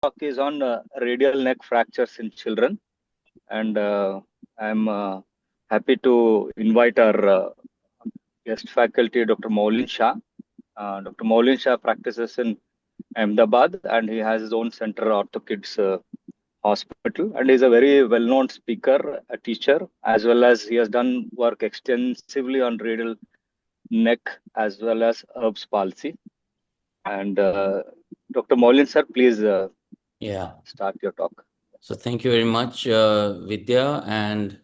talk is on radial neck fractures in children, and I'm happy to invite our guest faculty, Dr. Maulin Shah. Dr. Maulin Shah practices in Ahmedabad, and he has his own center, OrthoKids Hospital, and he's a very well-known speaker, a teacher, as well as he has done work extensively on radial neck as well as Erb's palsy. And Dr. Maulin sir, please start your talk. So thank you very much, Vidya, and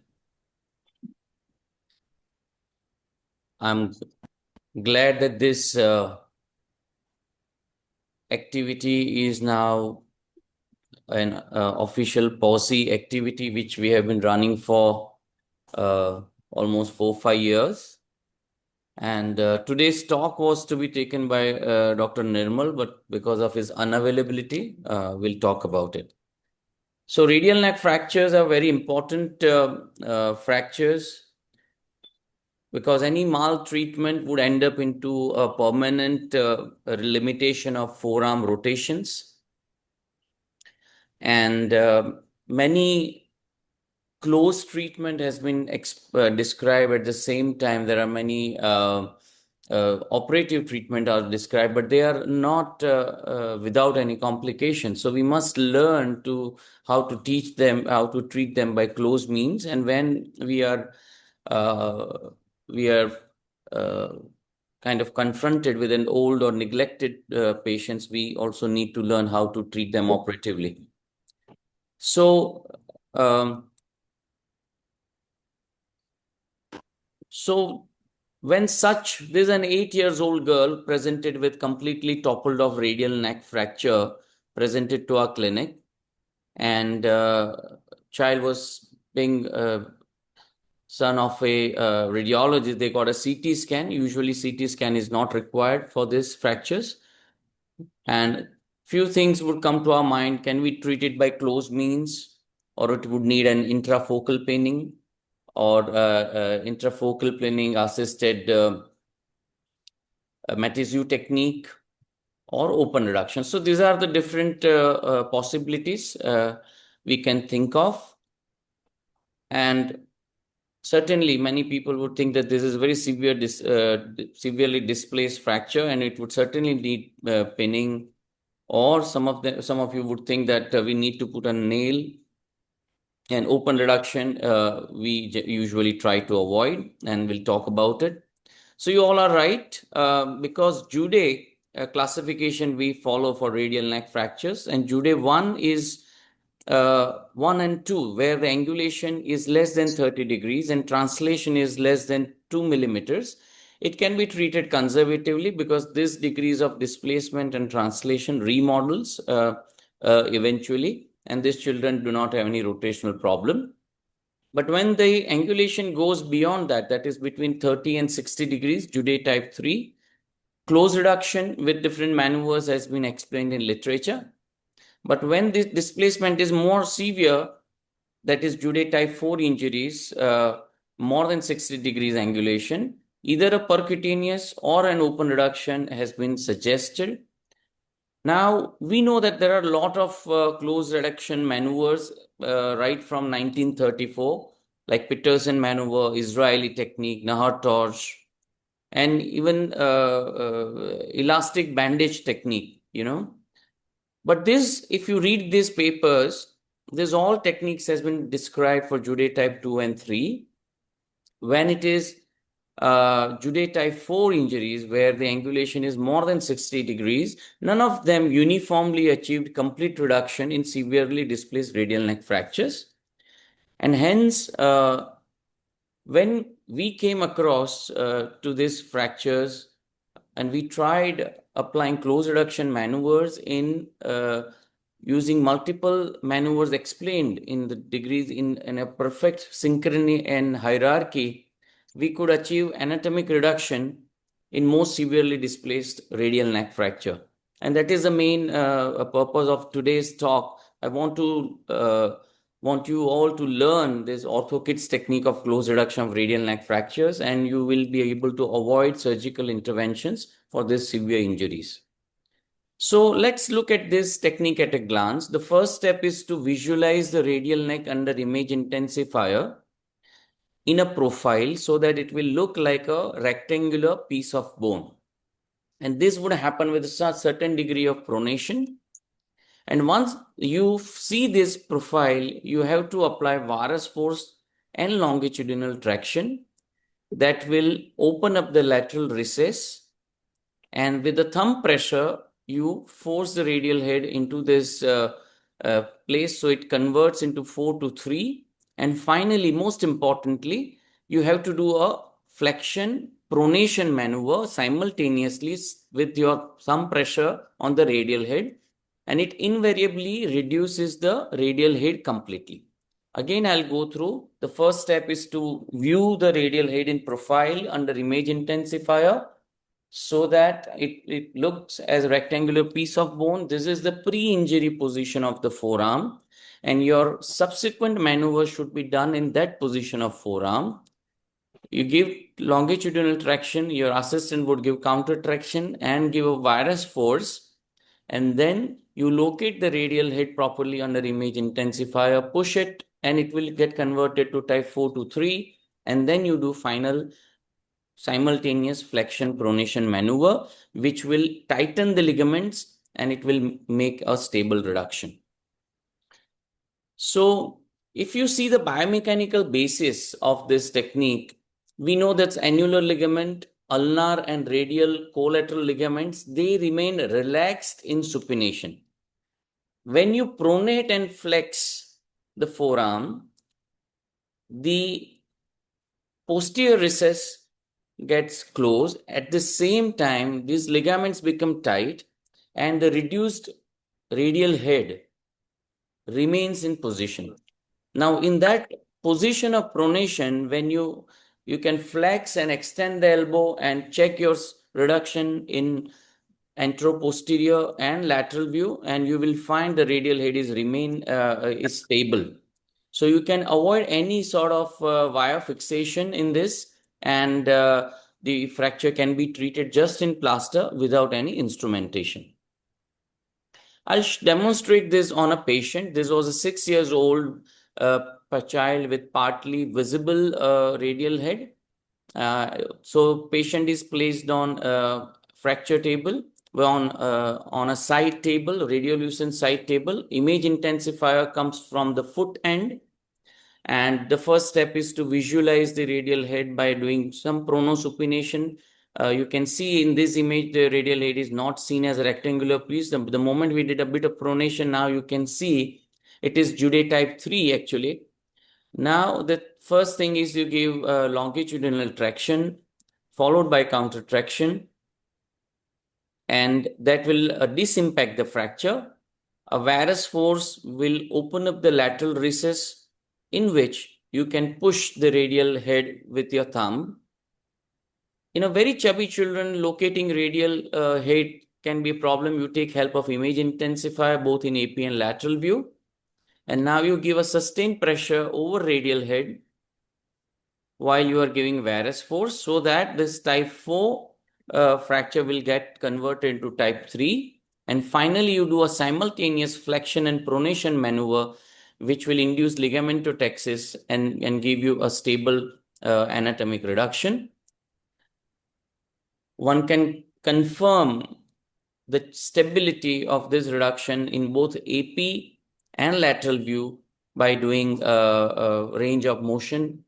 I'm glad that this activity is now an official policy activity which we have been running for almost 4-5 years. And today's talk was to be taken by Dr. Nirmal, but because of his unavailability, we'll talk about it. So radial neck fractures are very important fractures, because any maltreatment would end up into a permanent limitation of forearm rotations. And many close treatment has been described. At the same time, there are many operative treatment are described, but they are not without any complications. So we must learn how to teach them, how to treat them by close means. And when we are kind of confronted with an old or neglected patients, we also need to learn how to treat them operatively. So, when there's an 8-year-old girl presented with completely toppled off radial neck fracture, presented to our clinic, and child was being son of a radiologist. They got a CT scan. Usually CT scan is not required for these fractures. And few things would come to our mind. Can we treat it by close means, or it would need an intrafocal pinning, or intrafocal pinning assisted Matthew technique, or open reduction? So these are the different possibilities we can think of. And certainly many people would think that this is very severely displaced fracture, and it would certainly need pinning. Or some of you would think that we need to put a nail. And open reduction we usually try to avoid, and we'll talk about it. So you all are right, because Jude classification we follow for radial neck fractures, and Jude 1 is 1 and 2, where the angulation is less than 30 degrees and translation is less than 2 millimeters. It can be treated conservatively because this degrees of displacement and translation remodels eventually, and these children do not have any rotational problem. But when the angulation goes beyond that, that is between 30 and 60 degrees, Jude type 3, close reduction with different maneuvers has been explained in literature. But when this displacement is more severe, that is Jude type 4 injuries, more than 60 degrees angulation, either a percutaneous or an open reduction has been suggested. Now, we know that there are a lot of close reduction maneuvers right from 1934, like Peterson maneuver, Israeli technique, Nahar torch, and even elastic bandage technique, But if you read these papers, all techniques has been described for Jude type 2 and 3. When it is Jude type 4 injuries, where the angulation is more than 60 degrees, none of them uniformly achieved complete reduction in severely displaced radial neck fractures. And hence, when we came across to these fractures, and we tried applying close reduction maneuvers in using multiple maneuvers explained in the degrees in a perfect synchrony and hierarchy, we could achieve anatomic reduction in most severely displaced radial neck fracture. And that is the main purpose of today's talk. I want you all to learn this OrthoKids technique of close reduction of radial neck fractures, and you will be able to avoid surgical interventions for these severe injuries. So let's look at this technique at a glance. The first step is to visualize the radial neck under image intensifier in a profile so that it will look like a rectangular piece of bone. And this would happen with a certain degree of pronation. And once you see this profile, you have to apply varus force and longitudinal traction that will open up the lateral recess. And with the thumb pressure, you force the radial head into this place so it converts into 4 to 3. And finally, most importantly, you have to do a flexion pronation maneuver simultaneously with your thumb pressure on the radial head, and it invariably reduces the radial head completely. Again, I'll go through. The first step is to view the radial head in profile under image intensifier so that it looks as a rectangular piece of bone. This is the pre-injury position of the forearm, and your subsequent maneuver should be done in that position of forearm. You give longitudinal traction, your assistant would give counter traction and give a varus force, and then you locate the radial head properly under image intensifier, push it, and it will get converted to type 4 to 3, and then you do final simultaneous flexion pronation maneuver, which will tighten the ligaments and it will make a stable reduction. So if you see the biomechanical basis of this technique, we know that annular ligament, ulnar and radial collateral ligaments, they remain relaxed in supination. When you pronate and flex the forearm, the posterior recess gets closed. At the same time, these ligaments become tight and the reduced radial head remains in position. Now, in that position of pronation, when you can flex and extend the elbow and check your reduction in anteroposterior and lateral view, and you will find the radial head is stable. So you can avoid any sort of wire fixation in this, and the fracture can be treated just in plaster without any instrumentation. I'll demonstrate this on a patient. This was a 6 years old child with partly visible radial head. So patient is placed on a fracture table on a side table, radiolucent side table. Image intensifier comes from the foot end. And the first step is to visualize the radial head by doing some pronosupination. You can see in this image, the radial head is not seen as a rectangular piece. The moment we did a bit of pronation, now you can see it is Jude type 3 actually. Now, the first thing is you give longitudinal traction followed by counter traction, and that will disimpact the fracture. A varus force will open up the lateral recess in which you can push the radial head with your thumb. In a very chubby children, locating radial head can be a problem. You take help of image intensifier both in AP and lateral view. And now you give a sustained pressure over radial head while you are giving varus force so that this type 4 fracture will get converted into type 3. And finally, you do a simultaneous flexion and pronation maneuver, which will induce ligamentotexis and give you a stable anatomic reduction. One can confirm the stability of this reduction in both AP and lateral view by doing a range of motion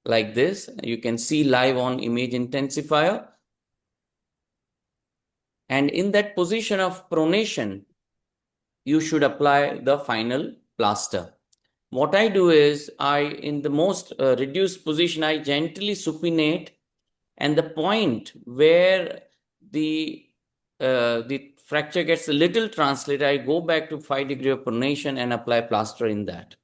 like this. You can see live on image intensifier. And in that position of pronation, you should apply the final plaster. What I do is in the most reduced position, I gently supinate, and the point where the fracture gets a little translated, I go back to 5 degree of pronation and apply plaster in that.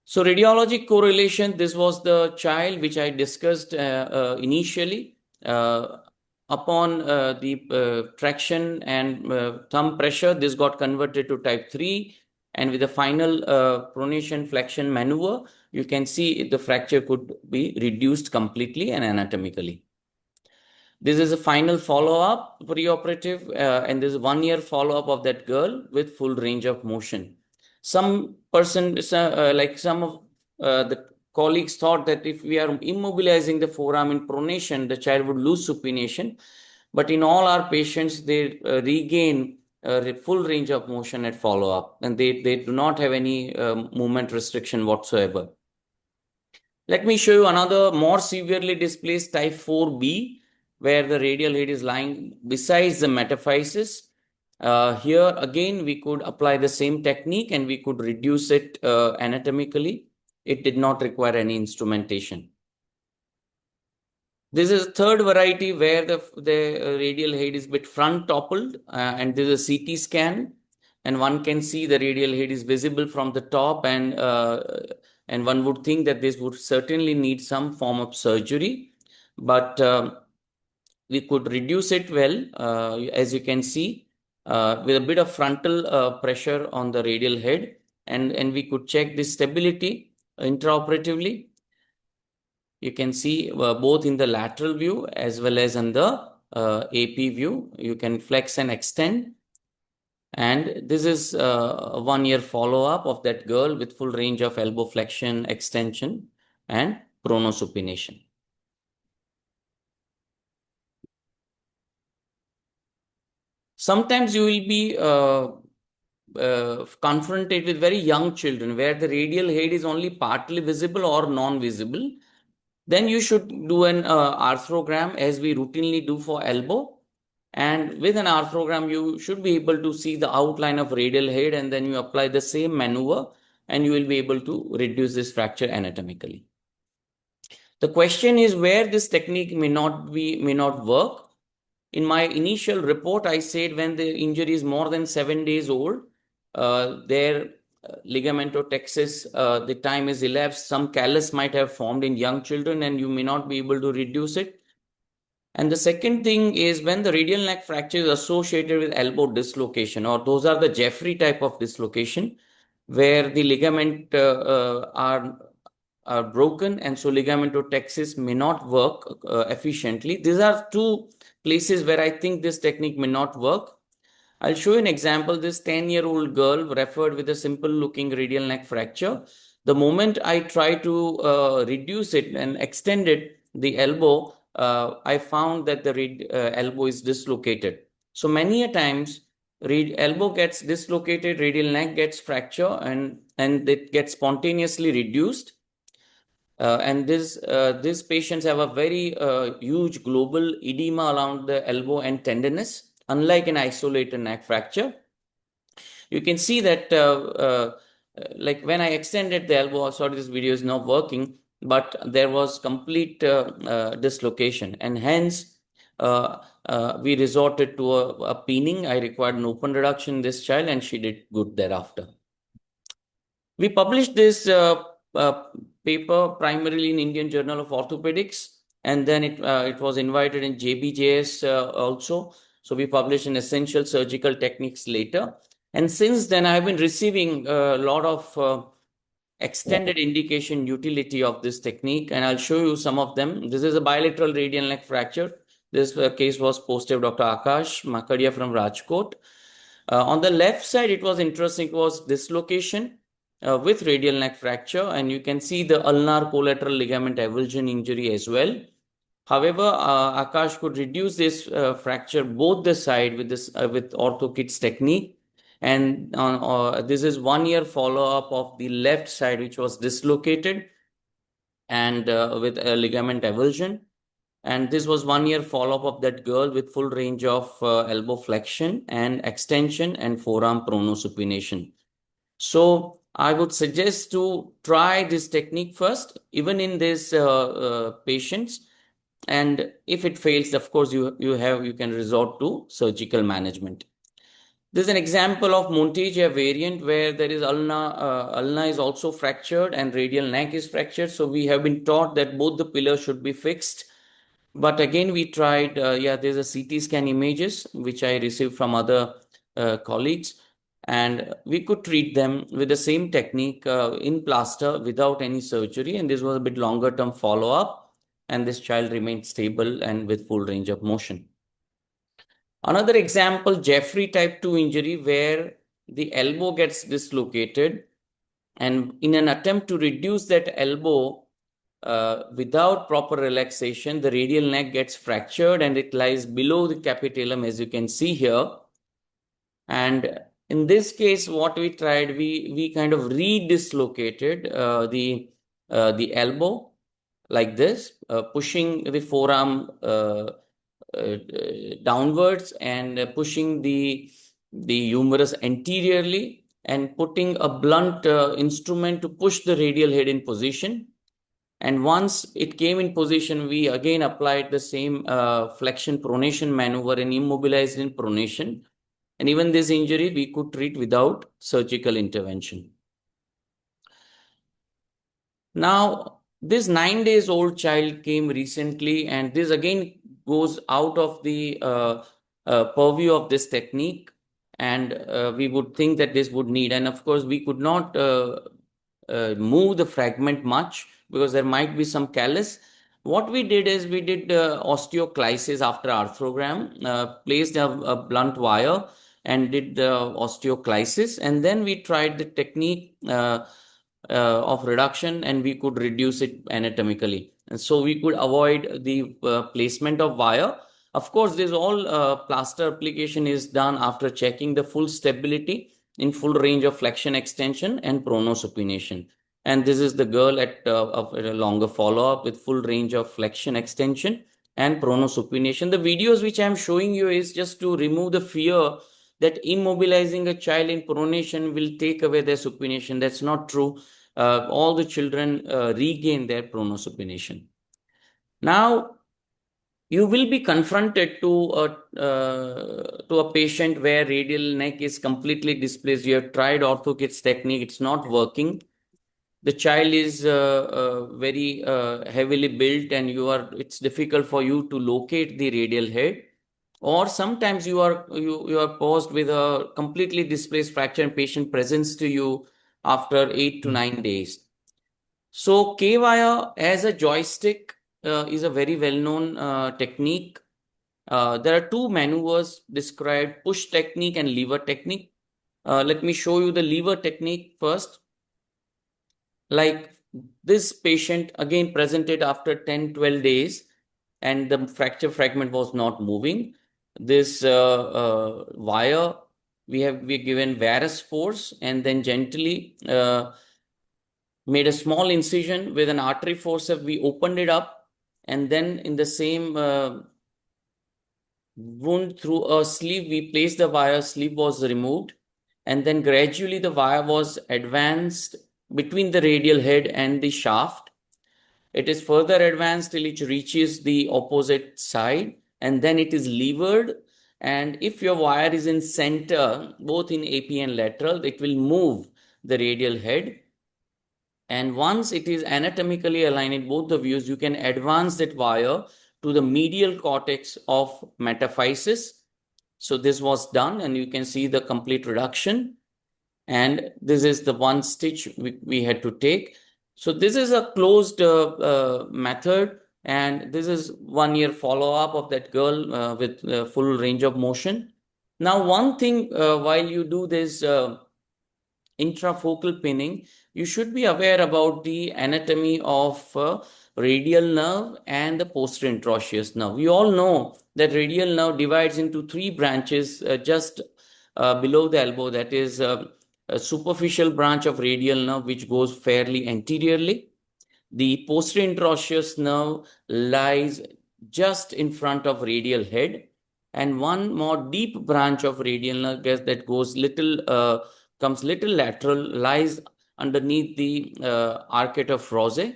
So radiologic correlation, this was the child which I discussed initially. Upon the traction and thumb pressure, this got converted to type 3. And with the final pronation flexion maneuver, you can see the fracture could be reduced completely and anatomically. This is a final follow-up preoperative, and this is 1 year follow-up of that girl with full range of motion. Some person, like some of the colleagues thought that if we are immobilizing the forearm in pronation, the child would lose supination. But in all our patients, they regain full range of motion at follow-up, and they do not have any movement restriction whatsoever. Let me show you another more severely displaced type 4B, where the radial head is lying besides the metaphysis. Here again, we could apply the same technique and we could reduce it anatomically. It did not require any instrumentation. This is a third variety where the radial head is a bit front toppled, and this is a CT scan, and one can see the radial head is visible from the top, and one would think that this would certainly need some form of surgery, but we could reduce it well, as you can see, with a bit of frontal pressure on the radial head, and we could check the stability intraoperatively. You can see both in the lateral view as well as in the AP view. You can flex and extend. And this is a 1 year follow-up of that girl with full range of elbow flexion, extension, and pronosupination. Sometimes you will be confronted with very young children where the radial head is only partly visible or non-visible. Then you should do an arthrogram as we routinely do for elbow. And with an arthrogram, you should be able to see the outline of radial head, and then you apply the same maneuver and you will be able to reduce this fracture anatomically. The question is where this technique may not work. In my initial report, I said when the injury is more than 7 days old, their ligamentotexis, the time is elapsed, some callus might have formed in young children and you may not be able to reduce it. And the second thing is when the radial neck fracture is associated with elbow dislocation, or those are the Jeffrey type of dislocation, where the ligament are broken and so ligamentotexis may not work efficiently. These are two places where I think this technique may not work. I'll show you an example. This 10-year-old girl referred with a simple looking radial neck fracture. The moment I try to reduce it and extend it, the elbow, I found that the elbow is dislocated. So many a times, elbow gets dislocated, radial neck gets fracture, and it gets spontaneously reduced. And these patients have a very huge global edema around the elbow and tenderness, unlike an isolated neck fracture. You can see that like when I extended the elbow, sorry, this video is not working, but there was complete dislocation, and hence we resorted to a peening. I required an open reduction in this child, and she did good thereafter. We published this paper primarily in Indian Journal of Orthopedics, and then it was invited in JBJS also. So we published in Essential Surgical Techniques later. And since then, I've been receiving a lot of extended indication utility of this technique, and I'll show you some of them. This is a bilateral radial neck fracture. This case was posted by Dr. Akash Makadia from Rajkot. On the left side, it was interesting. It was dislocation with radial neck fracture, and you can see the ulnar collateral ligament avulsion injury as well. However, Akash could reduce this fracture both the side with this with orthokits technique, and this is 1 year follow-up of the left side, which was dislocated and with a ligament avulsion. And this was 1 year follow-up of that girl with full range of elbow flexion and extension and forearm pronosupination. So I would suggest to try this technique first, even in these patients. And if it fails, of course, you can resort to surgical management. This is an example of Montegia variant where there is ulna is also fractured and radial neck is fractured. So we have been taught that both the pillars should be fixed. But again, we tried, there's a CT scan images, which I received from other colleagues. And we could treat them with the same technique in plaster without any surgery. And this was a bit longer term follow-up. and this child remained stable and with full range of motion. Another example, Jeffrey type 2 injury, where the elbow gets dislocated, and in an attempt to reduce that elbow without proper relaxation, the radial neck gets fractured and it lies below the capitulum, as you can see here. And in this case, what we tried, we kind of re-dislocated the elbow like this, pushing the forearm downwards and pushing the humerus anteriorly, and putting a blunt instrument to push the radial head in position. And once it came in position, we again applied the same flexion pronation maneuver and immobilized in pronation. And even this injury we could treat without surgical intervention. Now, this 9 days old child came recently, and this again goes out of the purview of this technique, and we would think that this would need, and of course we could not move the fragment much because there might be some callus. What we did is we did osteoclysis after arthrogram, placed a blunt wire and did the osteoclysis, and then we tried the technique of reduction, and we could reduce it anatomically. And so we could avoid the placement of wire. Of course, this all plaster application is done after checking the full stability in full range of flexion extension and pronosupination. And this is the girl at a longer follow-up with full range of flexion extension and pronosupination. The videos which I am showing you is just to remove the fear that immobilizing a child in pronation will take away their supination. That's not true. All the children regain their pronosupination. Now, you will be confronted to a patient where radial neck is completely displaced. You have tried ortho-kits technique, it's not working. The child is very heavily built, and it's difficult for you to locate the radial head. Or sometimes you are posed with a completely displaced fracture and patient presents to you after 8 to 9 days. So K-wire as a joystick is a very well-known technique. There are two maneuvers described, push technique and lever technique. Let me show you the lever technique first. Like this patient again presented after 10-12 days, and the fracture fragment was not moving. This wire, we given varus force, and then gently made a small incision with an artery forceps. We opened it up, and then in the same wound through a sleeve, we placed the wire, sleeve was removed, and then gradually the wire was advanced between the radial head and the shaft. It is further advanced till it reaches the opposite side, and then it is levered. And if your wire is in center, both in AP and lateral, it will move the radial head. And once it is anatomically aligned in both the views, you can advance that wire to the medial cortex of metaphysis. So this was done, and you can see the complete reduction. And this is the one stitch we had to take. So this is a closed method, and this is 1 year follow-up of that girl with full range of motion. Now, one thing while you do this intrafocal pinning, you should be aware about the anatomy of radial nerve and the posterior interosseous nerve. We all know that radial nerve divides into three branches just below the elbow. That is a superficial branch of radial nerve which goes fairly anteriorly. The posterior interosseous nerve lies just in front of radial head, and one more deep branch of radial nerve that goes comes little lateral, lies underneath the arcade of Rose.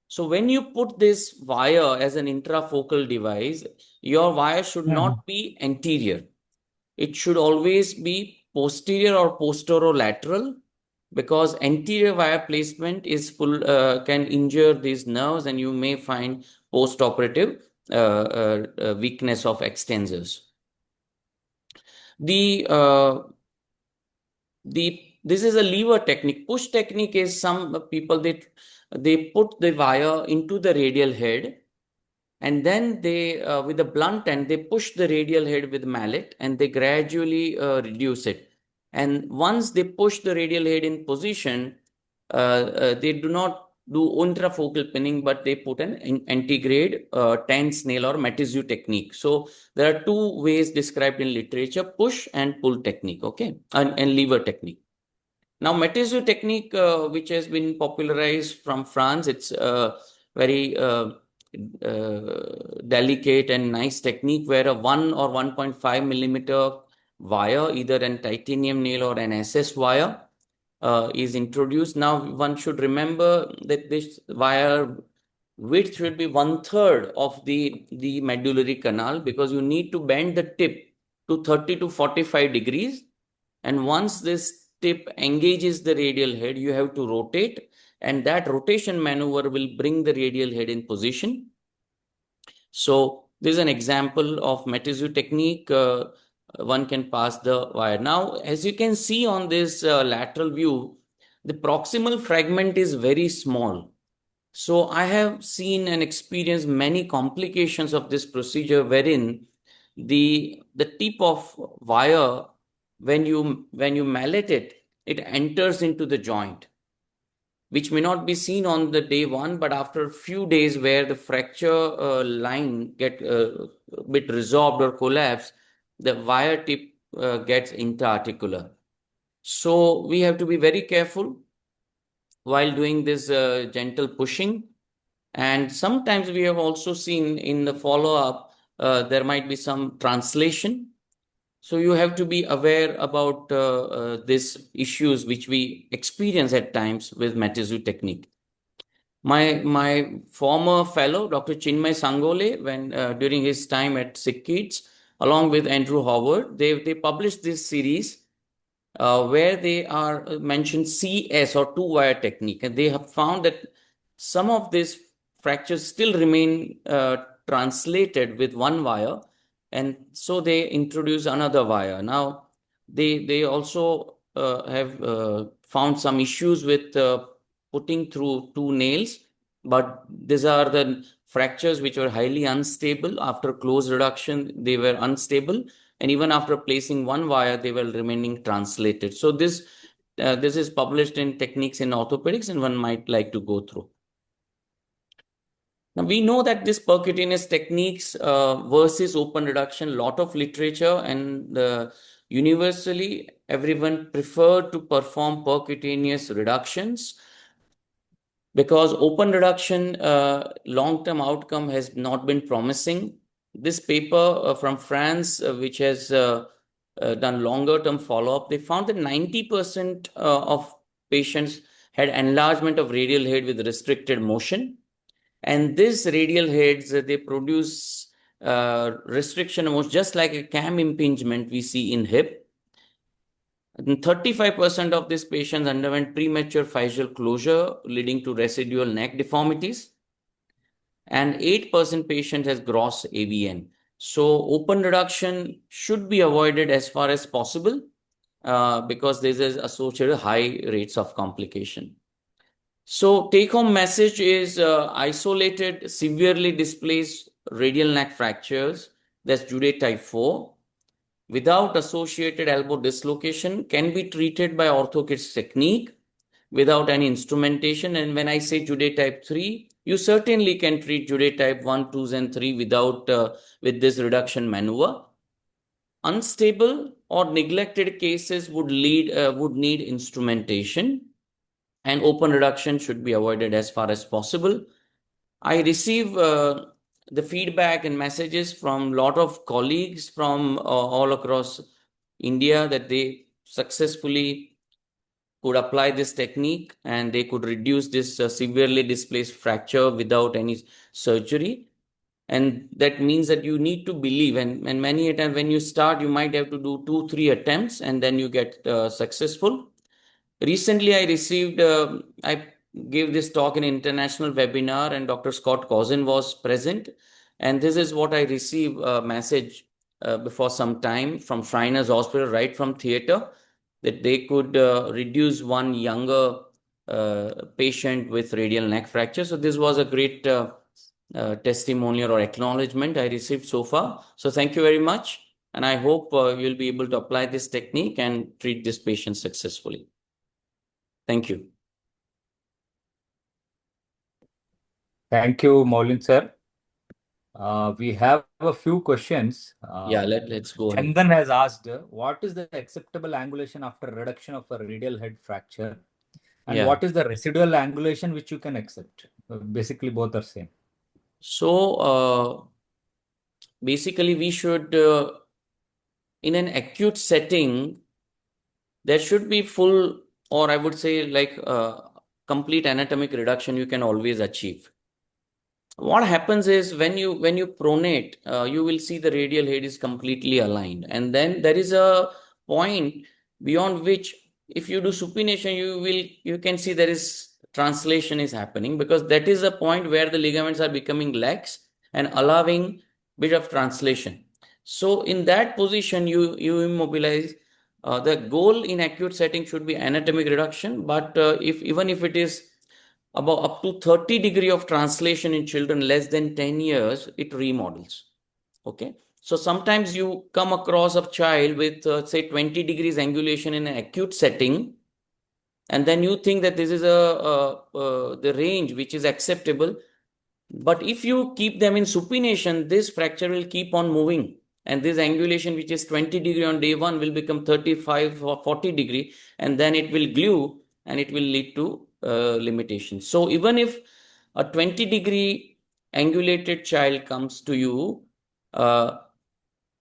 So when you put this wire as an intrafocal device, your wire should not be anterior. It should always be posterior or posterolateral, because anterior wire placement is can injure these nerves, and you may find postoperative weakness of extensors. This is a lever technique. Push technique is some people they put the wire into the radial head, And then they, with a blunt end, they push the radial head with mallet and they gradually reduce it. And once they push the radial head in position, they do not do intrafocal pinning, but they put an antegrade tense nail or Matthew technique. So there are two ways described in literature: push and pull technique, okay, and lever technique. Now, Matthew technique, which has been popularized from France, it's very delicate and nice technique where a 1 or 1.5 millimeter wire, either an titanium nail or an SS wire, is introduced. Now, one should remember that this wire width should be 1/3 of the medullary canal, because you need to bend the tip to 30 to 45 degrees. And once this tip engages the radial head, you have to rotate, and that rotation maneuver will bring the radial head in position. So this is an example of Matthew technique. One can pass the wire. Now, as you can see on this lateral view, the proximal fragment is very small. So I have seen and experienced many complications of this procedure, wherein the tip of wire, when you mallet it, it enters into the joint, which may not be seen on the day one, but after a few days where the fracture line get a bit resorbed or collapsed, the wire tip gets interarticular. So we have to be very careful while doing this gentle pushing. And sometimes we have also seen in the follow-up, there might be some translation. So you have to be aware about these issues which we experience at times with Matthew technique. My former fellow, Dr. Chinmay Sangole, when during his time at Sick Kids, along with Andrew Howard, they published this series where they are mentioned CS or two-wire technique, and they have found that some of these fractures still remain translated with one wire, and so they introduce another wire. Now they also have found some issues with putting through two nails, but these are the fractures which were highly unstable. After close reduction, they were unstable, and even after placing one wire, they were remaining translated. So this is published in Techniques in Orthopedics, and one might like to go through. Now we know that this percutaneous techniques versus open reduction, lot of literature, and universally everyone preferred to perform percutaneous reductions, because open reduction long-term outcome has not been promising. This paper from France, which has done longer-term follow-up, they found that 90% of patients had enlargement of radial head with restricted motion. And these radial heads, they produce restriction motion, just like a cam impingement we see in hip. And 35% of these patients underwent premature physeal closure, leading to residual neck deformities. And 8% patient has gross AVN. So open reduction should be avoided as far as possible because this is associated with high rates of complication. So take-home message is isolated, severely displaced radial neck fractures, that's Judet type 4, without associated elbow dislocation, can be treated by orthokits technique without any instrumentation. And when I say Judet type 3, you certainly can treat Judet type 1, 2, and 3 without with this reduction maneuver. Unstable or neglected cases would need instrumentation, and open reduction should be avoided as far as possible. I receive the feedback and messages from a lot of colleagues from all across India that they successfully could apply this technique and they could reduce this severely displaced fracture without any surgery. And that means that you need to believe, and many a time when you start, you might have to do 2-3 attempts and then you get successful. Recently, I gave this talk in an international webinar, and Dr. Scott Cousin was present. And this is what I received a message before some time from Shriners Hospital, right from theater, that they could reduce one younger patient with radial neck fracture. So this was a great testimonial or acknowledgement I received so far. So thank you very much. And I hope you'll be able to apply this technique and treat this patient successfully. Thank you. Thank you, Maulin sir. We have a few questions. Yeah, let's go ahead. Chandan has asked, what is the acceptable angulation after reduction of a radial head fracture? And Yeah. what is the residual angulation which you can accept? Basically, both are same. So basically, we should, in an acute setting, there should be full, or I would say like complete anatomic reduction you can always achieve. What happens is when you pronate, you will see the radial head is completely aligned, and then there is a point beyond which, if you do supination, you can see there is translation is happening, because that is a point where the ligaments are becoming lax and allowing bit of translation. So in that position, you immobilize. The goal in acute setting should be anatomic reduction, but if even if it is about up to 30 degree of translation in children less than 10 years, it remodels. Okay. So sometimes you come across a child with say 20 degrees angulation in an acute setting, and then you think that this is the range which is acceptable. But if you keep them in supination, this fracture will keep on moving. And this angulation, which is 20 degree on day one, will become 35 or 40 degree, and then it will glue and it will lead to limitations. So even if a 20 degree angulated child comes to you, uh,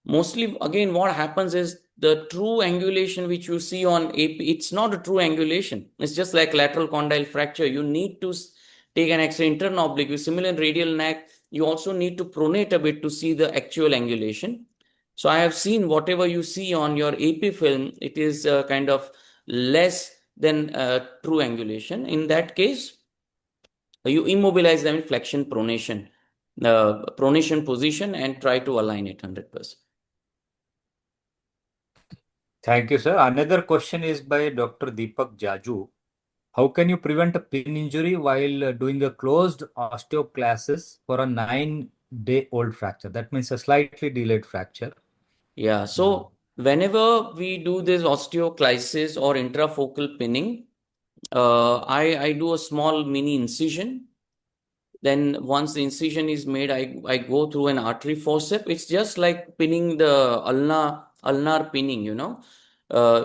mostly again what happens is the true angulation which you see on AP, it's not a true angulation. It's just like lateral condyle fracture. You need to take an X-ray internal oblique. Similar in radial neck, you also need to pronate a bit to see the actual angulation. So I have seen whatever you see on your AP film, it is kind of less than true angulation. In that case, you immobilize them in flexion pronation position and try to align it 100%. Thank you, sir. Another question is by Dr. Deepak Jaju. How can you prevent a pin injury while doing a closed osteoclasis for a 9-day-old fracture? That means a slightly delayed fracture. Yeah, so whenever we do this osteoclysis or intrafocal pinning, I do a small mini incision. Then once the incision is made, I go through an artery forceps. It's just like pinning the ulnar pinning, you know.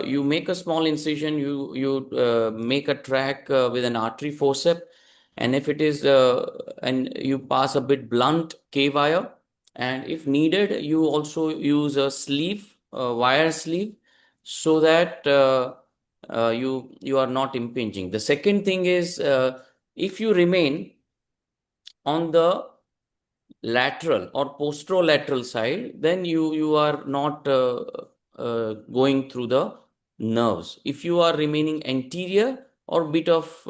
You make a small incision, you make a track with an artery forceps, and if it is and you pass a bit blunt K wire, and if needed, you also use a sleeve, wire sleeve, so that you are not impinging. The second thing is, if you remain on the lateral or posterolateral side, then you are not going through the nerves. If you are remaining anterior or bit of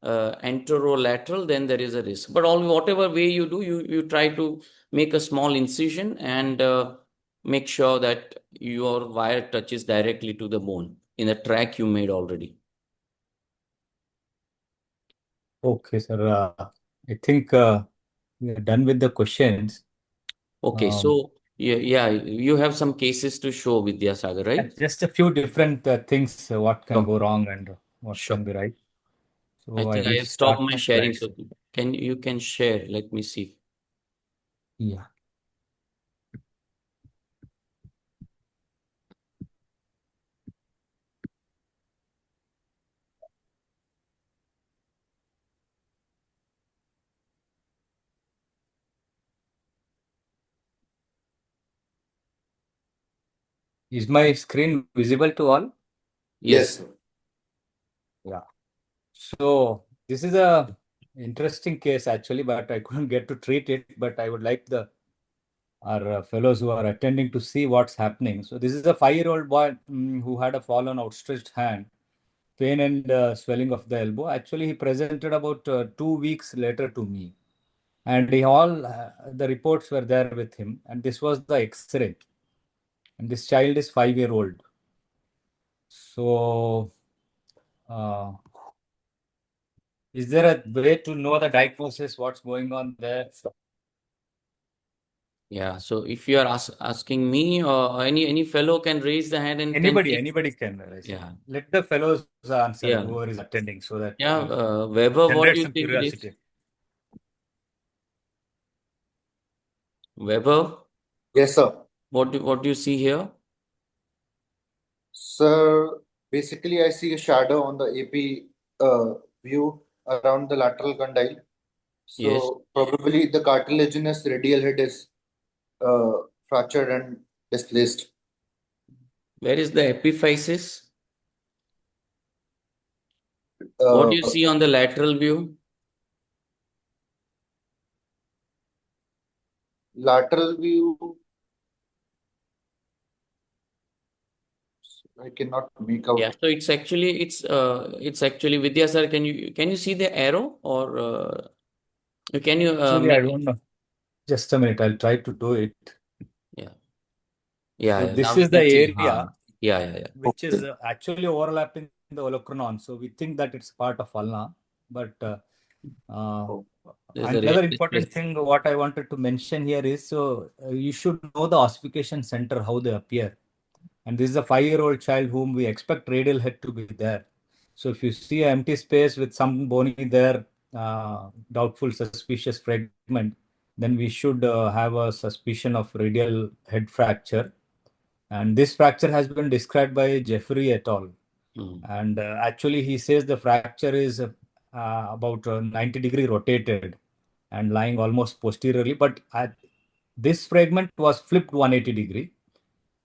anterolateral, then there is a risk. But whatever way you do, you try to make a small incision and make sure that your wire touches directly to the bone in the track you made already. Okay, sir. I think we are done with the questions. Okay, so yeah, you have some cases to show, Vidyasagar, right? Just a few different things, what can Sure. go wrong and what Sure. can be right. I So I think I will have stopped start my the sharing, slides. so you can share. Let me see. Yeah. Is my screen visible to all? Yes. Yeah. So this is a interesting case actually, but I couldn't get to treat it. But I would like our fellows who are attending to see what's happening. So this is a 5-year-old boy who had a fallen outstretched hand, pain and swelling of the elbow. Actually, he presented about 2 weeks later to me, and he all the reports were there with him. And this was the X-ray, and this child is 5-year old. So. Uh, Is there a way to know the diagnosis, what's going on there? Yeah. So if you are asking me, or any fellow can raise the hand and can Anybody, take. anybody can raise. Yeah. Let the fellows answer, Yeah. whoever is attending, so that Yeah. we Weber, what generate do you some think it is? curiosity. Weber, Yes, sir. what do you see here? Sir, basically, I see a shadow on the AP view around the lateral condyle. Yes. So probably the cartilaginous radial head is uh, fractured and displaced. Where is the epiphysis? What Uh, do you see on the lateral view? Lateral view, I cannot make Yeah, out. so it's actually Vidya sir, can you see the arrow, or can you Actually, I make don't know. Just a minute, I'll try to do it. yeah. Yeah, So yeah. this Now we is the can see. area Yeah. which is Okay. actually overlapping the olecranon. So we think that it's part of ulna, but Oh, There's a another displacement. important thing what I wanted to mention here is, so you should know the ossification center, how they appear. And this is a 5-year-old child whom we expect radial head to be there. So if you see an empty space with some bony there, doubtful, suspicious fragment, then we should have a suspicion of radial head fracture. And this fracture has been described by Jeffrey et al. And actually, he says the fracture is about 90-degree rotated and lying almost posteriorly. But this fragment was flipped 180-degree,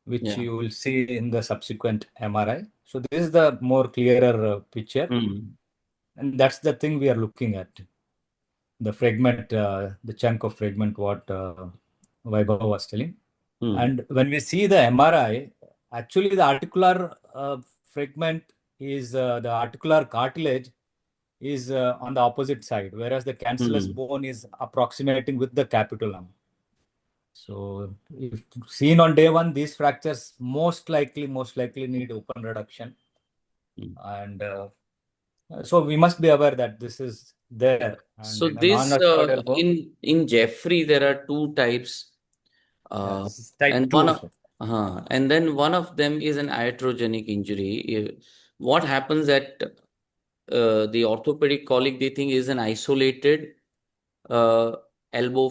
which Yeah. you will see in the subsequent MRI. So this is the more clearer picture. And that's the thing we are looking at. The fragment, the chunk of fragment, what Vaibhav was telling. And when we see the MRI, actually the articular fragment is the articular cartilage is on the opposite side, whereas the cancellous bone is approximating with the capitulum. So if seen on day one, these fractures most likely need open reduction. And so we must be aware that this is there. And So in a this non-assured elbow, in Jeffrey there are two types, this is type and 2. So. and then one of them is an iatrogenic injury. What happens at the orthopedic colleague, they think is an isolated uh, elbow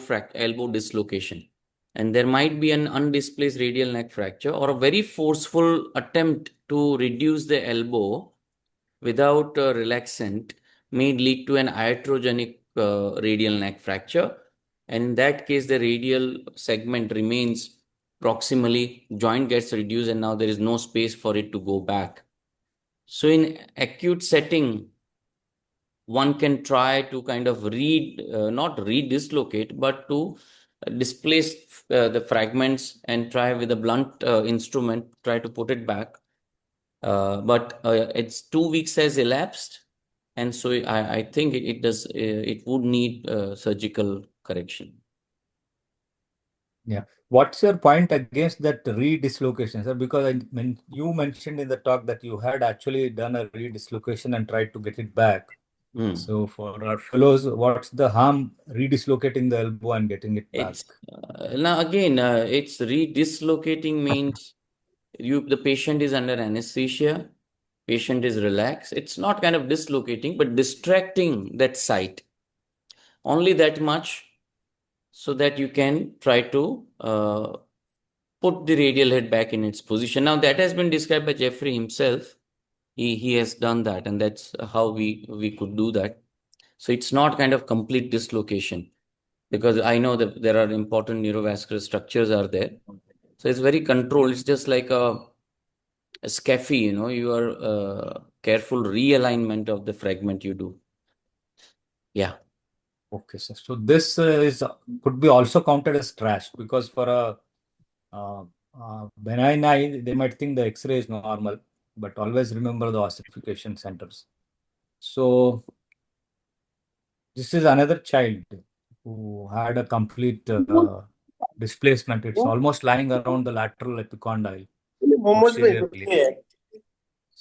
dislocation, and there might be an undisplaced radial neck fracture or a very forceful attempt to reduce the elbow without a relaxant may lead to an iatrogenic radial neck fracture. And in that case, the radial segment remains proximally, joint gets reduced, and now there is no space for it to go back. So in acute setting, one can try to kind of not redislocate, but to displace the fragments and try with a blunt instrument, try to put it back. But it's 2 weeks has elapsed, and so I think it would need surgical correction. Yeah. What's your point against that redislocation, sir? Because you mentioned in the talk that you had actually done a redislocation and tried to get it back. So for our fellows, what's the harm redislocating the elbow and getting it back? It's now again, it's redislocating means the patient is under anesthesia, patient is relaxed. It's not kind of dislocating, but distracting that site. Only that much, so that you can try to put the radial head back in its position. Now that has been described by Jeffrey himself. He has done that, and that's how we could do that. So it's not kind of complete dislocation, because I know that there are important neurovascular structures are there. So it's very controlled. It's just like a SCFE, you are careful realignment of the fragment you do. Yeah. Okay, sir. So this could be also counted as trash, because for a benign eye, they might think the X-ray is normal, but always remember the ossification centers. So this is another child who had a complete displacement. It's almost lying around the lateral epicondyle posteriorly.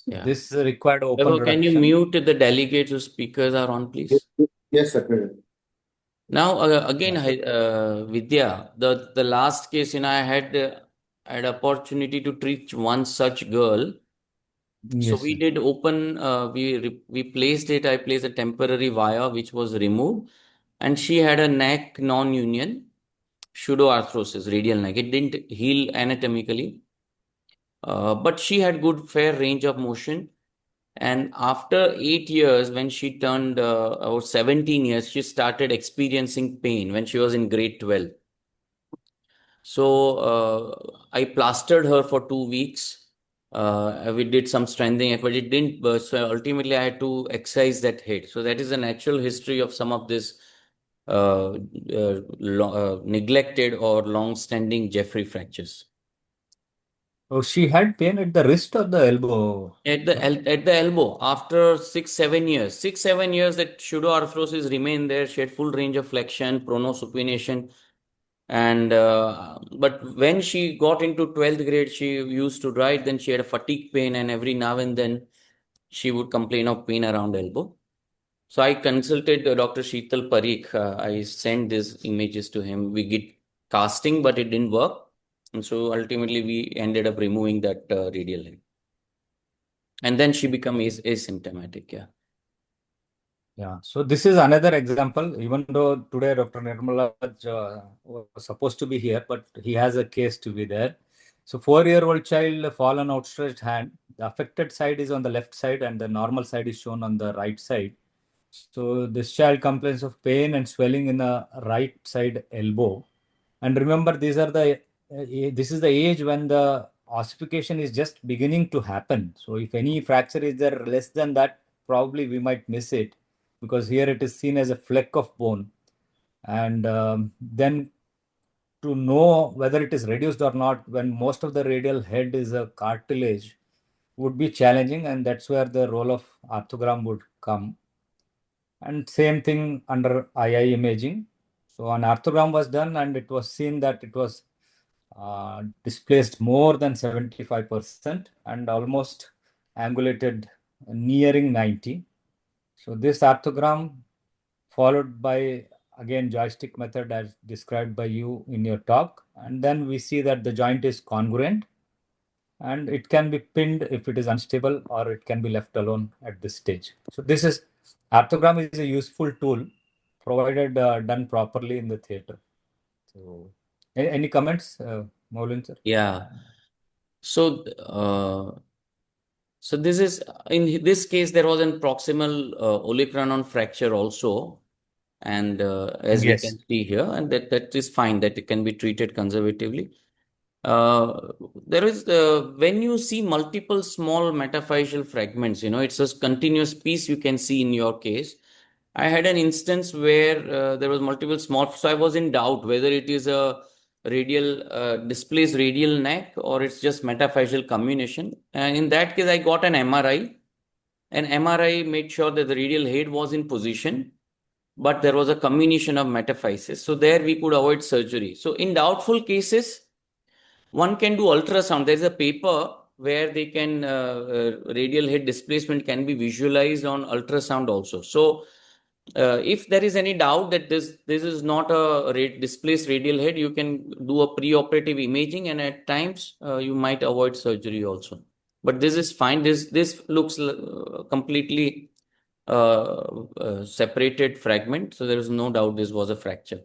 Yeah. This required open Vaibhav, can you reduction. mute the delegates whose speakers are on, please? Yes, sir. Now, again, Vidya, the last case, I had opportunity to treat one such girl. So Yes, we sir. did open, we placed it. I placed a temporary wire which was removed, and she had a neck non-union, pseudoarthrosis, radial neck. It didn't heal anatomically, but she had good fair range of motion. And after 8 years, when she turned or 17 years, she started experiencing pain when she was in grade 12. So I plastered her for 2 weeks. We did some strengthening, but it didn't burst. So ultimately, I had to excise that head. So that is the natural history of some of this neglected or long-standing Jeffrey fractures. Oh, she had pain at the wrist or the elbow? At the elbow, after 6 7 years, 6 7 years, that pseudoarthrosis remained there. She had full range of flexion, pronosupination, and but when she got into 12th grade, she used to ride. Then she had a fatigue pain, and every now and then she would complain of pain around elbow. So I consulted Dr. Sheetal Parikh. I sent these images to him. We did casting, but it didn't work, and so ultimately we ended up removing that radial head. And then she became asymptomatic. Yeah. Yeah. So this is another example. Even though today Dr. Nirmala was supposed to be here, but he has a case to be there. So 4-year-old child, fallen outstretched hand. The affected side is on the left side and the normal side is shown on the right side. So this child complains of pain and swelling in the right side elbow. And remember, this is the age when the ossification is just beginning to happen. So if any fracture is there less than that, probably we might miss it, because here it is seen as a fleck of bone. And then to know whether it is reduced or not, when most of the radial head is a cartilage, would be challenging, and that's where the role of arthrogram would come. And same thing under II imaging. So an arthrogram was done and it was seen that it was displaced more than 75% and almost angulated nearing 90. So this arthrogram followed by again joystick method as described by you in your talk, and then we see that the joint is congruent and it can be pinned if it is unstable, or it can be left alone at this stage. So this is arthrogram is a useful tool provided done properly in the theater. So any comments, Maulin sir? Yeah. So, so this is in this case there was an proximal olecranon fracture also, and as we Yes. can see here, and that is fine. That it can be treated conservatively. Uh, there is when you see multiple small metaphyseal fragments, it's a continuous piece you can see in your case. I had an instance where there was multiple small, so I was in doubt whether it is a radial displaced radial neck or it's just metaphyseal comminution. And in that case, I got an MRI. An MRI made sure that the radial head was in position, but there was a comminution of metaphysis. So there we could avoid surgery. So in doubtful cases, one can do ultrasound. There is a paper where they can radial head displacement can be visualized on ultrasound also. So if there is any doubt that this is not a displaced radial head, you can do a preoperative imaging, and at times you might avoid surgery also. But this is fine. This looks completely separated fragment, so there is no doubt this was a fracture.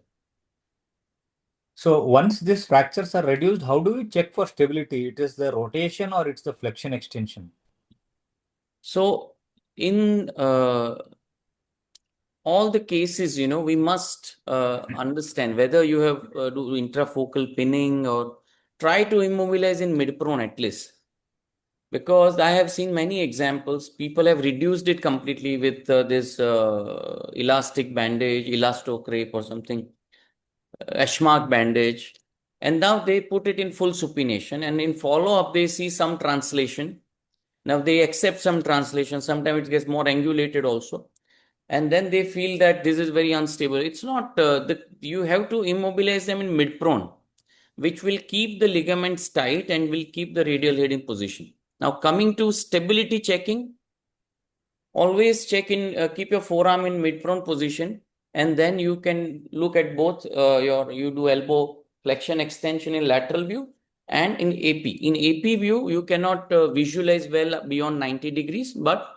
So once these fractures are reduced, how do we check for stability? It is the rotation or it's the flexion extension? So in all the cases, we must understand whether you have do intrafocal pinning or try to immobilize in mid-prone at least. Because I have seen many examples, people have reduced it completely with this elastic bandage, elastocrape or something, Ashmark bandage. And now they put it in full supination, and in follow-up, they see some translation. Now they accept some translation. Sometimes it gets more angulated also. And then they feel that this is very unstable. It's not, you have to immobilize them in mid-prone, which will keep the ligaments tight and will keep the radial head in position. Now coming to stability checking, always check in, keep your forearm in mid-prone position, and then you can look at both you do elbow flexion extension in lateral view and in AP. In AP view, you cannot visualize well beyond 90 degrees, but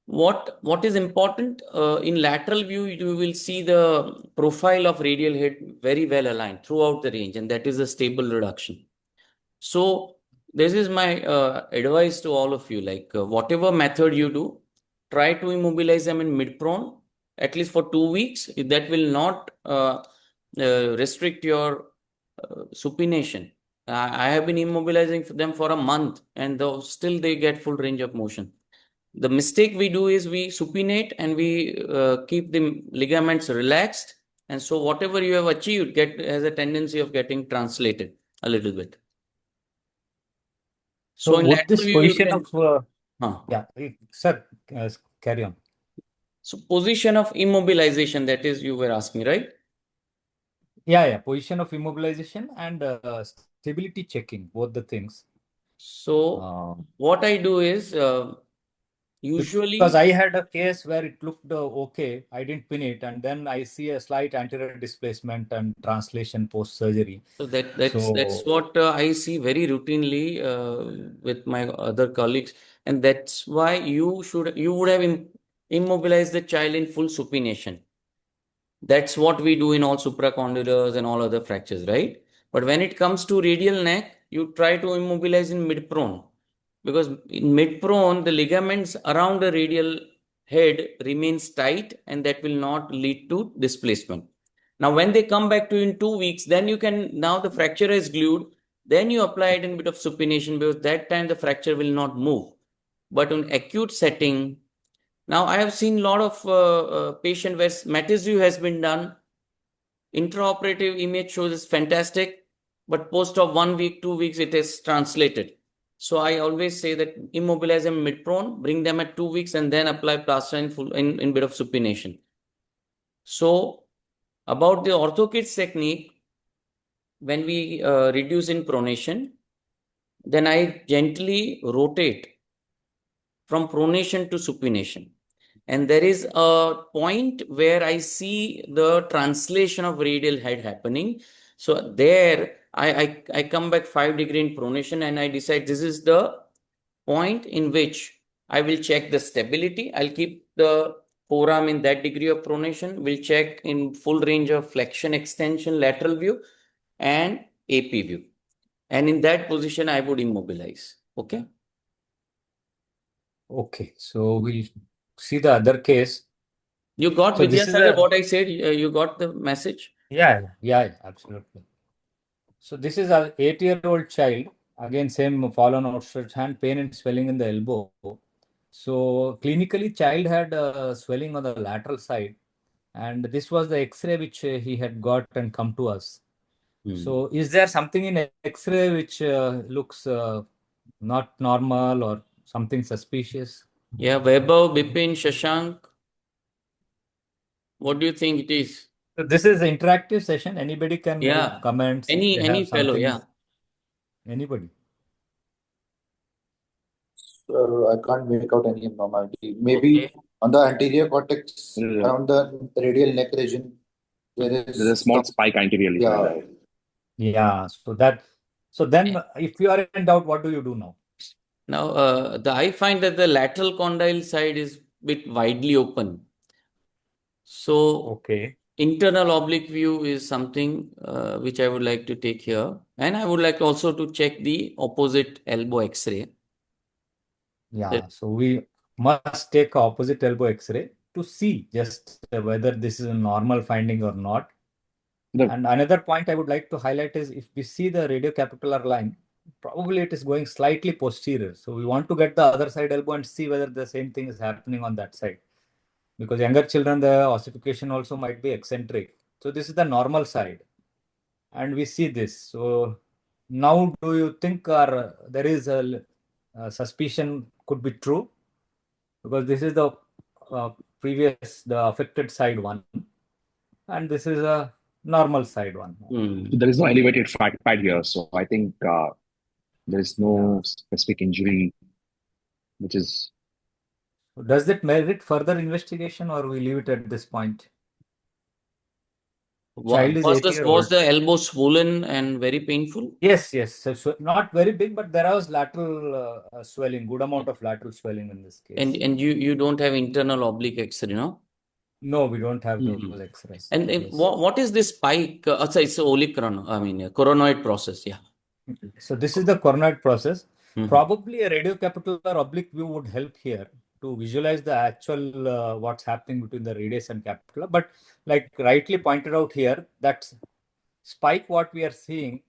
what is important in lateral view, you will see the profile of radial head very well aligned throughout the range, and that is a stable reduction. So this is my advice to all of you, like whatever method you do, try to immobilize them in mid-prone at least for 2 weeks. That will not restrict your supination. I have been immobilizing them for a month, and though still they get full range of motion. The mistake we do is we supinate and we keep the ligaments relaxed, and so whatever you have achieved has a tendency of getting translated a little bit. So in would lateral this view, you position can, of yeah, sir, carry on. so position of immobilization, that is you were asking, right? Yeah, position of immobilization and stability checking, both the things. So what I do is usually, because I had a case where it looked okay, I didn't pin it, and then I see a slight anterior displacement and translation post surgery. so that's what I see very routinely with my other colleagues, and that's why you would have immobilized the child in full supination. That's what we do in all supracondylars and all other fractures, right? But when it comes to radial neck, you try to immobilize in mid-prone, because in mid-prone, the ligaments around the radial head remains tight, and that will not lead to displacement. Now, when they come back to you in 2 weeks, then now the fracture is glued, then you apply it in a bit of supination, because that time the fracture will not move. But in acute setting, now I have seen a lot of patient where Matthew has been done. Intraoperative image shows is fantastic, but post of 1 week, 2 weeks, it is translated. So I always say that immobilize them mid-prone, bring them at 2 weeks, and then apply plaster in bit of supination. So about the orthokids technique, when we reduce in pronation, then I gently rotate from pronation to supination. And there is a point where I see the translation of radial head happening. So there I come back 5 degree in pronation, and I decide this is the point in which I will check the stability. I'll keep the forearm in that degree of pronation. We'll check in full range of flexion, extension, lateral view, and AP view. And in that position, I would immobilize. Okay. Okay, so we'll see the other case. You got So this Vidyasagar, is what I said? You got the message? Yeah, absolutely. So this is an 8-year-old child. Again, same fallen outstretched hand, pain and swelling in the elbow. So clinically, child had swelling on the lateral side, and this was the X-ray which he had got and come to us. So is there something in X-ray which looks not normal or something suspicious? Yeah, Vaibhav, Bipin, Shashank, what do you think it is? So this is an interactive session. Anybody can Yeah, give comments if they any have fellow, something. yeah. Anybody? I can't make out any abnormality. Maybe Okay. on the anterior cortex, around the radial neck region, there's a small spike anteriorly. Yeah. So then, if you are in doubt, what do you do now? Now, I find that the lateral condyle side is bit widely open. So Okay. internal oblique view is something which I would like to take here. And I would like also to check the opposite elbow X-ray. Yeah. So we must take opposite elbow X-ray to see just whether this is a normal finding or not. And another point I would like to highlight is if we see the radiocapitular line, probably it is going slightly posterior. So we want to get the other side elbow and see whether the same thing is happening on that side. Because younger children, the ossification also might be eccentric. So this is the normal side. And we see this. So now do you think there is a suspicion could be true? Because this is the the affected side one. And this is a normal side one. There is no elevated fat pad here. So I think there is no specific injury which is Does it merit further investigation or we leave it at this point? Child is 8 years Was old. the elbow swollen and very painful? Yes, yes. So not very big, but there was lateral swelling, good amount of lateral swelling in this case. And you don't have internal oblique X-ray, no? No, we don't have those X-rays. And Yes. what is this spike? It's a coronoid process. Yeah. So this is the coronoid process. Mhm. Probably a radiocapitular oblique view would help here to visualize the actual what's happening between the radius and capitula. But like rightly pointed out here, that spike what we are seeing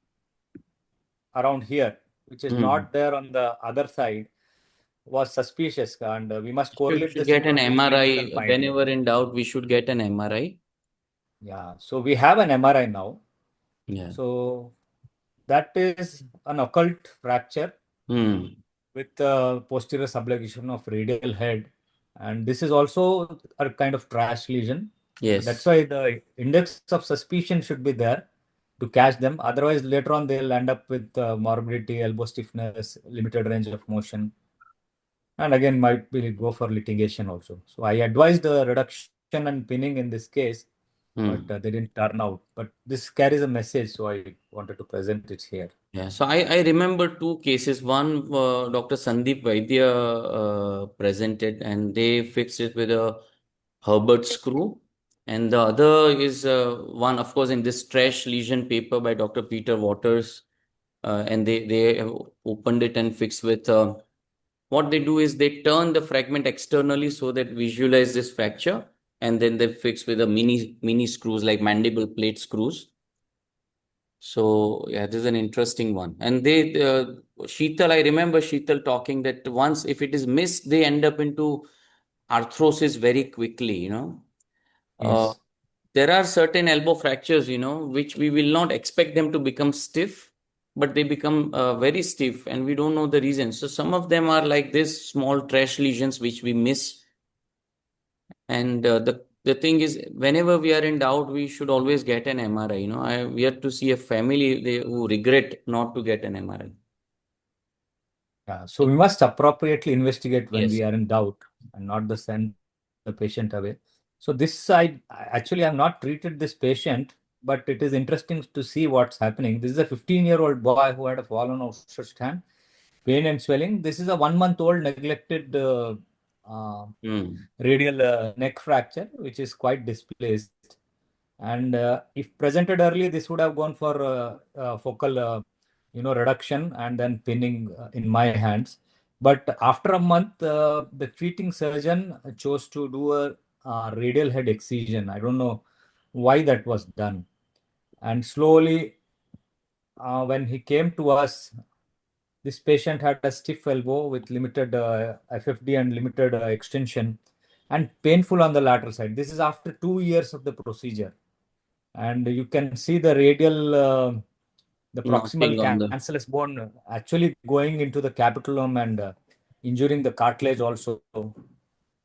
around here, which is not there on the other side, was suspicious, and we must correlate Should this get an into clinical MRI. finding. Whenever in doubt, we should get an MRI. Yeah, so we have an MRI now. Yeah. So that is an occult fracture with posterior subluxation of radial head, and this is also a kind of trash lesion. Yes. That's why the index of suspicion should be there to catch them. Otherwise, later on they'll end up with morbidity, elbow stiffness, limited range of motion, and again might be go for litigation also. So I advised the reduction and pinning in this case, but they didn't turn out. But this carries a message, so I wanted to present it here. Yeah, so I remember two cases. One, Dr. Sandeep Vaidya presented, and they fixed it with a Herbert screw. And the other is one, of course, in this trash lesion paper by Dr. Peter Waters. And they have opened it and fixed with what they do is they turn the fragment externally so that visualize this fracture, and then they fix with a mini screws like mandible plate screws. So yeah, this is an interesting one. And Sheetal, I remember Sheetal talking that once if it is missed, they end up into arthrosis very quickly, Yes. There are certain elbow fractures, which we will not expect them to become stiff, but they become very stiff and we don't know the reason. So some of them are like this small trash lesions which we miss. And the thing is, whenever we are in doubt, we should always get an MRI. I have yet to see a family who regret not to get an MRI. Yeah, so we must appropriately investigate when Yes. we are in doubt and not the send the patient away. So this side, actually, I have not treated this patient, but it is interesting to see what's happening. This is a 15-year-old boy who had a fallen outstretched hand, pain and swelling. This is a 1-month-old neglected radial neck fracture, which is quite displaced. And if presented early, this would have gone for focal, reduction and then pinning in my hands. But after a month, the treating surgeon chose to do a radial head excision. I don't know why that was done. And slowly, when he came to us, this patient had a stiff elbow with limited FFD and limited extension and painful on the lateral side. This is after 2 years of the procedure. And you can see the radial, the proximal cancellous bone actually going into the capitulum and injuring the cartilage also.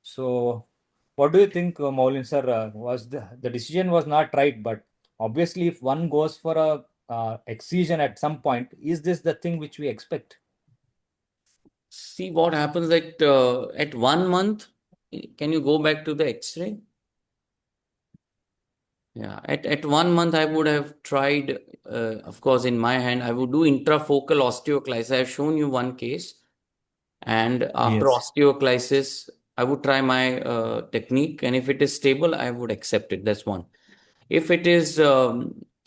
So, what do you think, Maulin sir? Was the decision was not right, but obviously, if one goes for a excision at some point, is this the thing which we expect? See what happens at 1 month. Can you go back to the X-ray? Yeah, at 1 month, I would have tried, of course, in my hand, I would do intrafocal osteoclysis. I have shown you one case. And after osteoclysis, I would try my technique. And if it is stable, I would accept it. That's one. If it is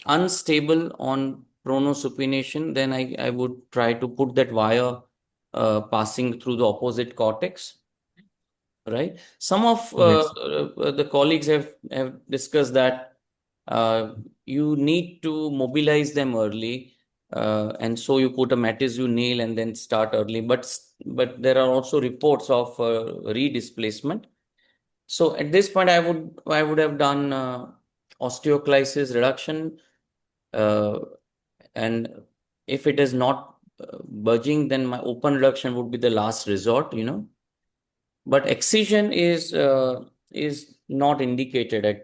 unstable on pronosupination, then I would try to put that wire passing through the opposite cortex. Right. Some of the colleagues have discussed that you need to mobilize them early, and so you put a Matthew nail and then start early. But there are also reports of redisplacement. So at this point, I would have done osteoclysis reduction, and if it is not budging, then my open reduction would be the last resort. But excision is not indicated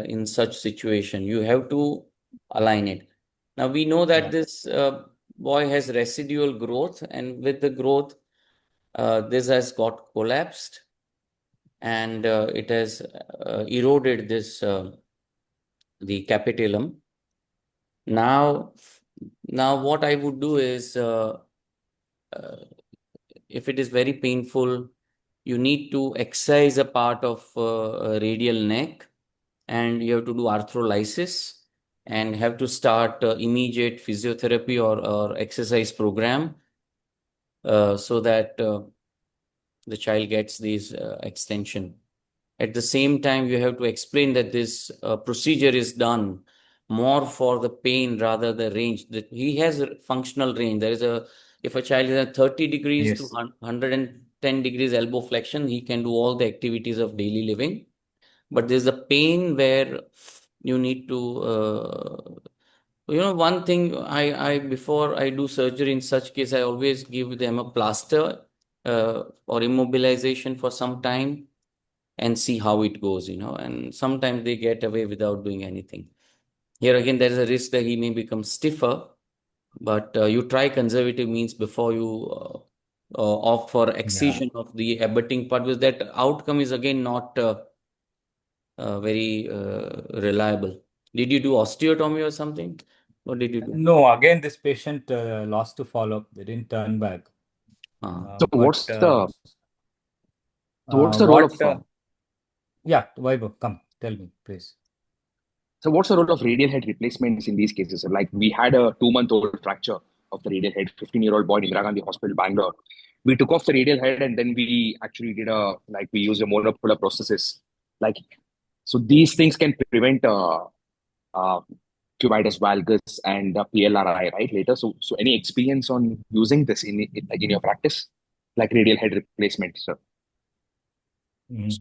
in such situation. You have to align it. Now we know that this boy has residual growth, and with the growth, This has got collapsed, and it has eroded the capitulum. Now, what I would do is, if it is very painful, you need to excise a part of radial neck, and you have to do arthrolysis and have to start immediate physiotherapy or exercise program, so that the child gets this extension. At the same time, you have to explain that this procedure is done more for the pain rather the range. That he has a functional range. If a child is at 30 degrees to Yes. 110 degrees elbow flexion, he can do all the activities of daily living. But there's a pain where you need to, one thing before I do surgery in such case, I always give them a plaster or immobilization for some time and see how it goes, and sometimes they get away without doing anything. Here again, there is a risk that he may become stiffer, but you try conservative means before you opt for Yeah. excision of the abutting part, because that outcome is again not very reliable. Did you do osteotomy or something? What did you do? No, again, this patient lost to follow-up. They didn't turn back. So But what's the role what? of Yeah, Vaibhav, come tell me, please. what's the role of radial head replacements in these cases? Like we had a 2-month-old fracture of the radial head, 15-year-old boy in Indira Gandhi Hospital, Bangalore. We took off the radial head and then we actually did we used a monopolar prosthesis. Like, so these things can prevent uh, cubitus valgus and PLRI, right? Later. So any experience on using this in your practice, like radial head replacement, sir?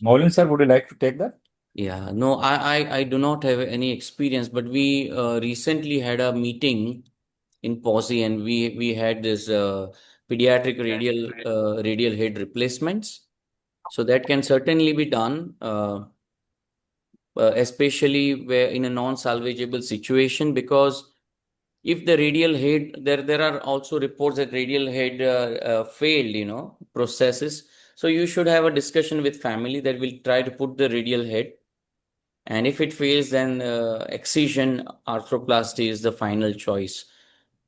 Maulin sir, would you like to take that? Yeah, no, I do not have any experience, but we recently had a meeting in Posse, and we had this pediatric radial head replacements. So that can certainly be done, especially where in a non-salvageable situation, because if the radial head, there are also reports that radial head failed, processes. So you should have a discussion with family that will try to put the radial head, and if it fails, then excision arthroplasty is the final choice.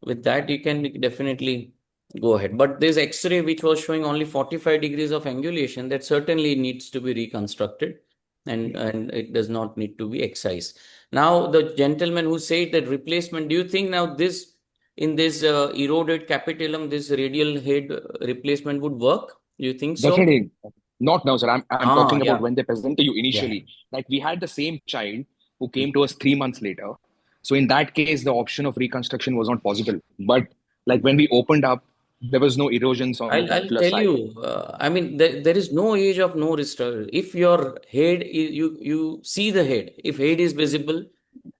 With that, you can definitely go ahead. But this X-ray which was showing only 45 degrees of angulation, that certainly needs to be reconstructed, and it does not need to be excised. Now, the gentleman who said that replacement, do you think now this in this eroded capitulum, this radial head replacement would work? Do you think so? Definitely not now, sir. I'm talking about Yeah. when they present to you Yeah. initially. Like we had the same child who came to us 3 months later. So in that case, the option of reconstruction was not possible. But like when we opened up, there was no erosions on the I'll capsular tell side. you, I mean, there is no age of no restore. If your head is, you see the head, if head is visible,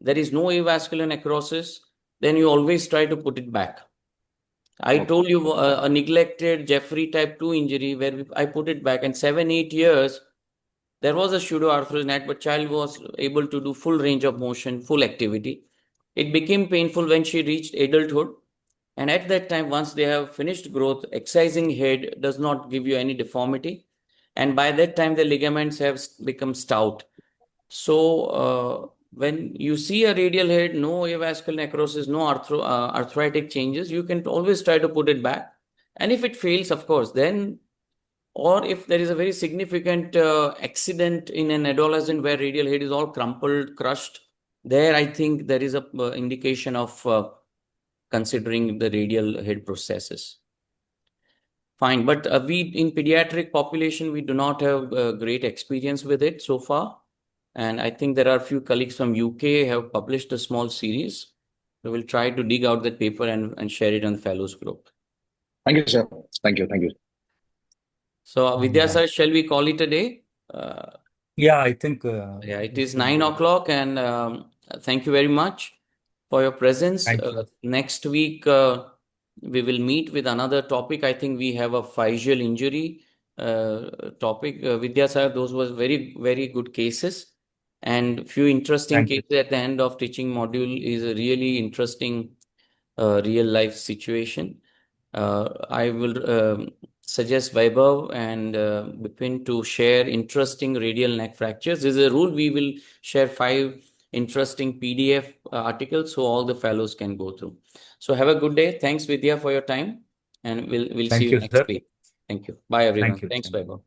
there is no avascular necrosis, then you always try to put it back. I Okay. told you a neglected Jeffrey type 2 injury where I put it back, and 7-8 years, there was a pseudoarthral neck, but child was able to do full range of motion, full activity. It became painful when she reached adulthood. And at that time, once they have finished growth, excising head does not give you any deformity. And by that time, the ligaments have become stout. So when you see a radial head, no avascular necrosis, no arthritic changes, you can always try to put it back. And if it fails, of course, then, or if there is a very significant accident in an adolescent where radial head is all crumpled, crushed, there I think there is a indication of considering the radial head processes. Fine, but we in pediatric population, we do not have great experience with it so far. And I think there are a few colleagues from UK have published a small series. We will try to dig out that paper and share it on the fellows group. Thank you, sir. Thank you. Thank you. So Vidya Yeah. sir, shall we call it a day? Yeah, I think Yeah, it we is should 9 o'clock, and thank you very much for your presence. Thank you. Next week, we will meet with another topic. I think we have a physial injury topic. Vidya sir, those were very, very good cases, and few interesting Thank you. cases at the end of teaching module is a really interesting real life situation. I will suggest Vaibhav and Bipin to share interesting radial neck fractures. This is a rule. We will share 5 interesting PDF articles so all the fellows can go through. So have a good day. Thanks, Vidya, for your time, and we'll see Thank you you, next sir. week. Thank you. Bye, everyone. Thank you. Thanks, Vaibhav.